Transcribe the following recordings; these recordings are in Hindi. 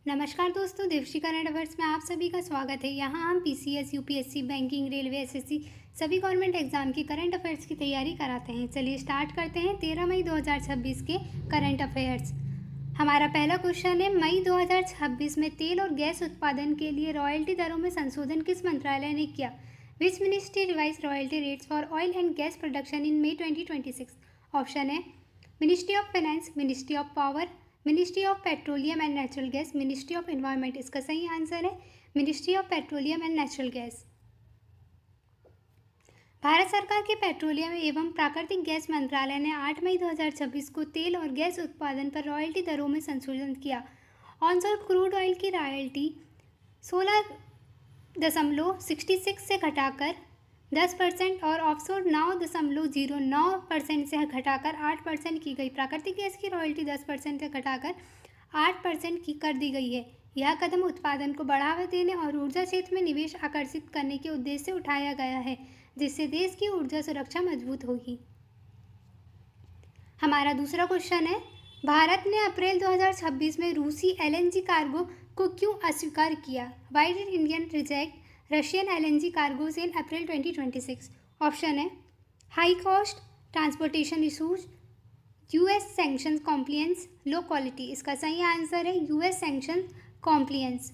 नमस्कार दोस्तों, देवश्री करंट अफेयर्स में आप सभी का स्वागत है। यहाँ हम PCS, UPSC, banking, railway, SSC सभी गवर्नमेंट एग्जाम की करंट अफेयर्स की तैयारी कराते हैं। चलिए स्टार्ट करते हैं 13 मई 2026 के करंट अफेयर्स। हमारा पहला क्वेश्चन है, मई 2026 में तेल और गैस उत्पादन के लिए रॉयल्टी दरों में संशोधन किस मंत्रालय ने किया? Which ministry revise royalty rates for oil and gas production in May 2026? Option है ministry of finance, ministry of power, ministry of petroleum and natural gas, ministry of environment. इसका सही आंसर है ministry of petroleum and natural gas. Bharat सरकार के पेट्रोलियम एवं प्राकृतिक गैस मंत्रालय ने 8 मई 2026 को तेल और गैस उत्पादन पर रॉयल्टी दरों में संशोधन किया। ऑनशोर क्रूड ऑयल की रॉयल्टी 16.66 से घटाकर 10% और ऑफशोर 9.09% से घटाकर 8% की गई। प्राकृतिक गैस की रॉयल्टी 10% से घटाकर 8% की कर दी गई है। यह कदम उत्पादन को बढ़ावा देने और ऊर्जा क्षेत्र में निवेश आकर्षित करने के उद्देश्य से उठाया गया है, जिससे देश की ऊर्जा सुरक्षा मजबूत होगी। हमारा दूसरा क्वेश्चन है, भारत ने अप्रैल 2026 में रूसी एलएनजी कार्गो को क्यों अस्वीकार किया? Why did Indian reject Russian LNG cargoes in April 2026? Option है high cost, transportation issues, US sanction compliance, low quality. इसका सही आंसर है यूएस सैंक्शन कॉम्प्लियंस।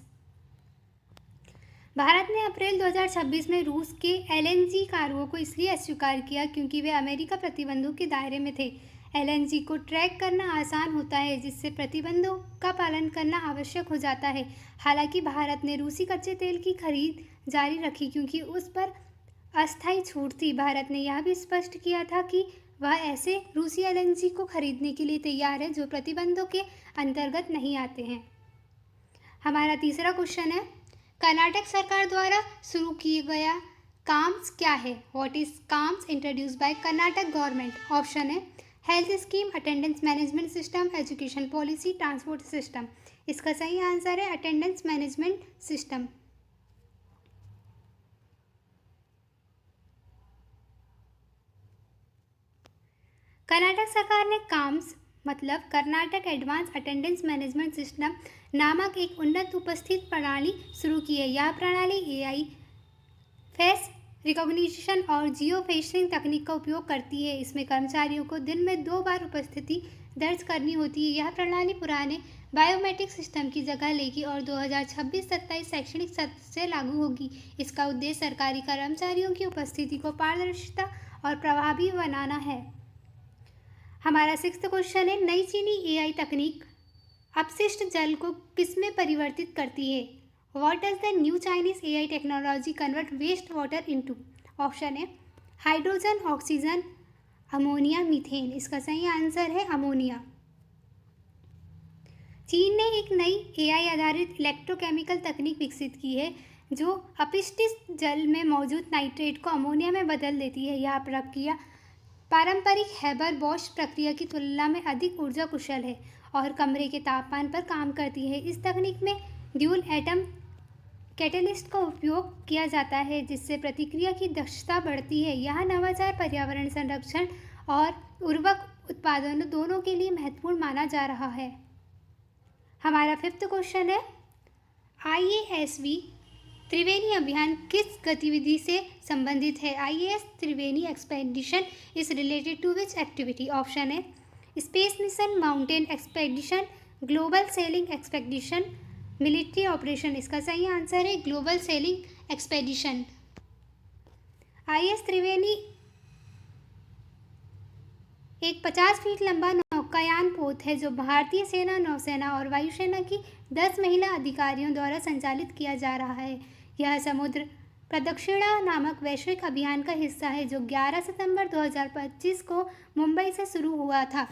भारत ने अप्रैल 2026 में रूस के एलएनजी कार्गो को इसलिए अस्वीकार किया क्योंकि वे अमेरिका प्रतिबंधों के दायरे में थे। एलएनजी को ट्रैक करना आसान होता है, जिससे प्रतिबंधों का पालन करना आवश्यक हो जाता है। हालांकि भारत ने रूसी कच्चे तेल की खरीद जारी रखी क्योंकि उस पर अस्थायी छूट थी। भारत ने यह भी स्पष्ट किया था कि वह ऐसे रूसी एलएनजी को खरीदने के लिए तैयार है जो प्रतिबंधों के अंतर्गत नहीं आते हैं। हमारा तीसरा क्वेश्चन है, कर्नाटक सरकार द्वारा शुरू किया गया काम्स क्या है? What is KAMS introduced by Karnataka government? Option है health scheme, attendance management system, education policy, transport system. इसका सही आंसर है अटेंडेंस मैनेजमेंट सिस्टम। कर्नाटक सरकार ने काम्स मतलब Karnataka advance attendance management system नामक एक उन्नत उपस्थित प्रणाली शुरू की है। यह प्रणाली एआई, फेस रिकॉग्निशन और जियो फेसिंग तकनीक का उपयोग करती है। इसमें कर्मचारियों को दिन में 2 बार उपस्थिति दर्ज करनी होती है। यह प्रणाली पुराने बायोमेट्रिक सिस्टम की जगह लेगी और 2026-27 शैक्षणिक सत्र से लागू होगी। इसका उद्देश्य सरकारी कर्मचारियों की उपस्थिति को पारदर्शिता और प्रभावी बनाना है। हमारा 6th क्वेश्चन है, नई चीनी एआई तकनीक अपशिष्ट जल को किसमें परिवर्तित करती है? What does the new Chinese AI technology convert waste water into? Option है हाइड्रोजन, ऑक्सीजन, अमोनिया, मीथेन। इसका सही आंसर है अमोनिया। चीन ने एक नई एआई आधारित इलेक्ट्रोकेमिकल तकनीक विकसित की है जो अपशिष्ट जल में मौजूद नाइट्रेट को अमोनिया में बदल देती है। यह प्रक्रिया पारंपरिक हेबर बॉश प्रक्रिया की तुलना में अधिक ऊर्जा कुशल है और कमरे के तापमान पर काम करती है। इस तकनीक में ड्यूल एटम कैटेलिस्ट का उपयोग किया जाता है, जिससे प्रतिक्रिया की दक्षता बढ़ती है। यह नवाचार पर्यावरण संरक्षण और उर्वरक उत्पादन दोनों के लिए महत्वपूर्ण माना जा रहा है। हमारा 5th क्वेश्चन है, आईएएसवी त्रिवेणी अभियान किस गतिविधि से संबंधित है? IAS Triveni expedition is related to which activity? Option है space mission, mountain expedition, global sailing expedition, military operation. इसका सही आंसर है global sailing expedition. IAS Triveni एक 50 फीट लंबा नौकायान पोत है जो भारतीय सेना, नौसेना और वायुसेना की 10 महिला अधिकारियों द्वारा संचालित किया जा रहा है। यह समुद्र प्रदक्षिणा नामक वैश्विक अभियान का हिस्सा है जो 11 सितंबर 2025 को मुंबई से शुरू हुआ था।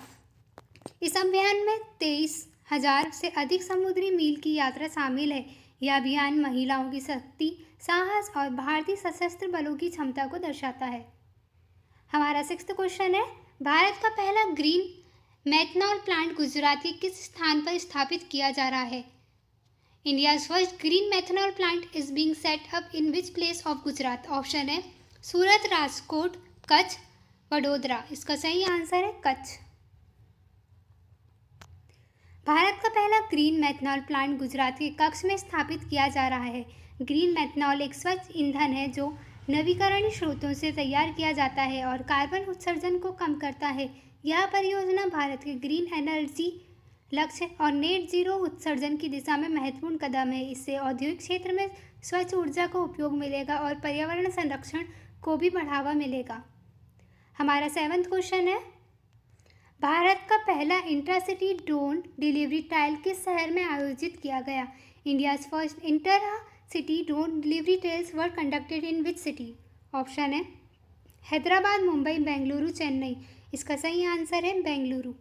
इस अभियान में 23,000 से अधिक समुद्री मील की यात्रा शामिल है। यह अभियान महिलाओं की शक्ति, साहस और भारतीय सशस्त्र बलों की क्षमता को दर्शाता है। हमारा 6th क्वेश्चन है, भारत का पहला ग्रीन मेथनॉल प्लांट गुजरात के किस स्थान पर स्थापित किया जा रहा है? India's first green methanol plant is being set up in which place of Gujarat? Option है सूरत, राजकोट, कच्छ, वडोदरा। इसका सही आंसर है कच्छ। भारत का पहला ग्रीन मेथनॉल प्लांट गुजरात के कच्छ में स्थापित किया जा रहा है। ग्रीन मेथनॉल एक स्वच्छ ईंधन है जो नवीकरणीय स्रोतों से तैयार किया जाता है और कार्बन उत्सर्जन को कम करता है। यह परियोजना भारत के ग्रीन एनर्जी लक्ष्य और नेट जीरो उत्सर्जन की दिशा में महत्वपूर्ण कदम है। इससे औद्योगिक क्षेत्र में स्वच्छ ऊर्जा को उपयोग मिलेगा और पर्यावरण संरक्षण को भी बढ़ावा मिलेगा। हमारा 7वां क्वेश्चन है, भारत का पहला इंट्रासिटी ड्रोन डिलीवरी ट्रायल किस शहर में आयोजित किया गया? India's first intercity drone delivery trials were conducted in which city? Option है हैदराबाद, मुंबई, बेंगलुरु, चेन्नई। इसका सही आंसर है बेंगलुरु।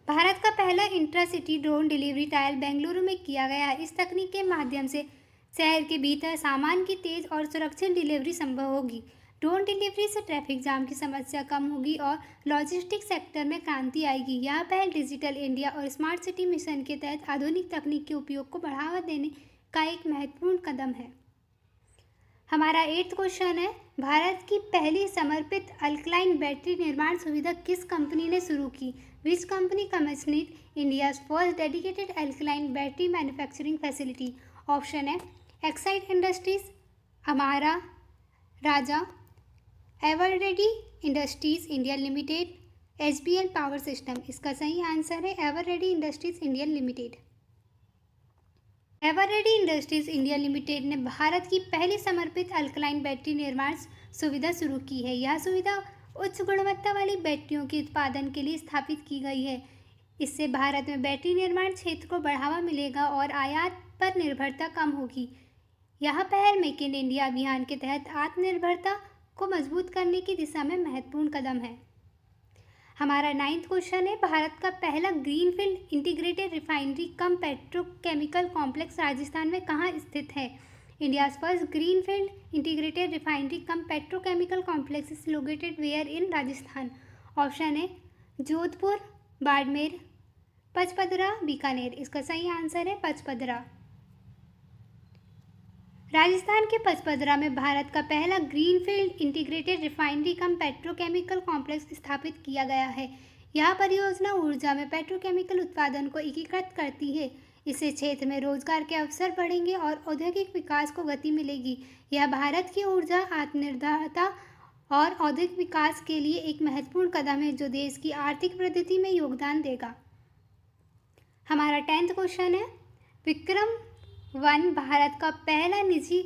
भारत का पहला intracity drone delivery trial Bengaluru में किया गया। इस तकनीक के माध्यम से शहर के भीतर सामान की तेज और सुरक्षित डिलीवरी संभव होगी। ड्रोन डिलीवरी से ट्रैफिक जाम की समस्या कम होगी और लॉजिस्टिक्स सेक्टर में क्रांति आएगी। यह पहल डिजिटल इंडिया और स्मार्ट सिटी मिशन के तहत आधुनिक तकनीक के उपयोग को बढ़ावा देने का एक महत्वपूर्ण कदम है। हमारा 8वां क्वेश्चन है, भारत की पहली समर्पित अल्कलाइन बैटरी निर्माण सुविधा किस कंपनी ने शुरू की? Which company commissioned India's first dedicated alkaline battery manufacturing facility? Option है Exide industries, Amara Raja, Eveready industries India limited, HBL power system. इसका सही आंसर है Eveready industries India limited. Eveready industries India limited ने भारत की पहली समर्पित अल्कलाइन बैटरी निर्माण सुविधा शुरू की है। यह सुविधा उच्च गुणवत्ता वाली बैटरियों के उत्पादन के लिए स्थापित की गई है। इससे भारत में बैटरी निर्माण क्षेत्र को बढ़ावा मिलेगा और आयात पर निर्भरता कम होगी। यह पहल मेक इन इंडिया अभियान के तहत आत्मनिर्भरता को मजबूत करने की दिशा में महत्वपूर्ण कदम है। हमारा 9वां क्वेश्चन है, भारत का पहला greenfield integrated refinery cum petrochemical complex Rajasthan में कहाँ स्थित है? India's first greenfield integrated refinery cum petrochemical complex is located where in Rajasthan? Option है जोधपुर, बाड़मेर, पचपदरा, बीकानेर। इसका सही आंसर है पचपदरा। राजस्थान के पचपदरा में भारत का पहला greenfield integrated refinery cum petrochemical complex स्थापित किया गया है। यह परियोजना ऊर्जा में पेट्रोकेमिकल उत्पादन को एकीकृत करती है। इससे क्षेत्र में रोजगार के अवसर बढ़ेंगे और औद्योगिक विकास को गति मिलेगी। यह भारत की ऊर्जा आत्मनिर्भरता और औद्योगिक विकास के लिए एक महत्वपूर्ण कदम है जो देश की आर्थिक प्रगति में योगदान देगा। हमारा 10वां क्वेश्चन है, विक्रम-1 भारत का पहला निजी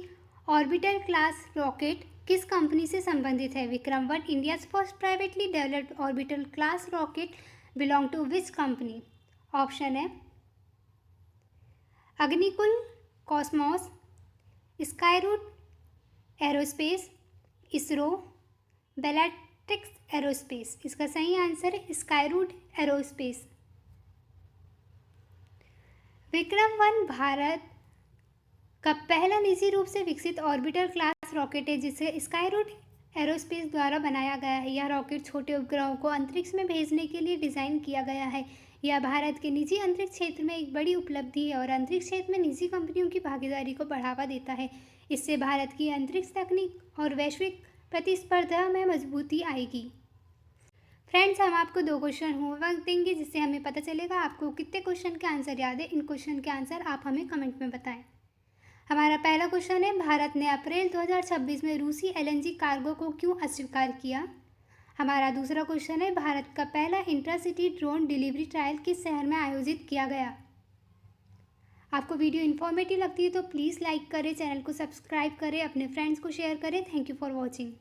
ऑर्बिटल क्लास रॉकेट किस कंपनी से संबंधित है? Vikram one India's first privately developed orbital class rocket belong to which company? Option है Agnikul Cosmos, Skyroot aerospace, ISRO, Bellatrix aerospace. इसका सही आंसर है स्काईरूट एरोस्पेस। विक्रम-1 भारत का पहला निजी रूप से विकसित ऑर्बिटल क्लास रॉकेट है जिसे स्काईरूट एरोस्पेस द्वारा बनाया गया है। यह रॉकेट छोटे उपग्रहों को अंतरिक्ष में भेजने के लिए डिज़ाइन किया गया है। यह भारत के निजी अंतरिक्ष क्षेत्र में एक बड़ी उपलब्धि है और अंतरिक्ष क्षेत्र में निजी कंपनियों की भागीदारी को बढ़ावा देता है। इससे भारत की अंतरिक्ष तकनीक और वैश्विक प्रतिस्पर्धा में मजबूती आएगी। फ्रेंड्स, हम आपको 2 क्वेश्चन होमवर्क देंगे जिससे हमें पता चलेगा आपको कितने क्वेश्चन के आंसर याद है। इन क्वेश्चन के आंसर आप हमें कमेंट में बताएं। हमारा पहला क्वेश्चन है, भारत ने अप्रैल 2026 में रूसी LNG कार्गो को क्यों अस्वीकार किया? हमारा दूसरा क्वेश्चन है, भारत का पहला इंट्रासिटी ड्रोन डिलीवरी ट्रायल किस शहर में आयोजित किया गया? आपको वीडियो इन्फॉर्मेटिव लगती है तो प्लीज़ लाइक करें, चैनल को सब्सक्राइब करें, अपने फ्रेंड्स को शेयर करें। Thank you for watching.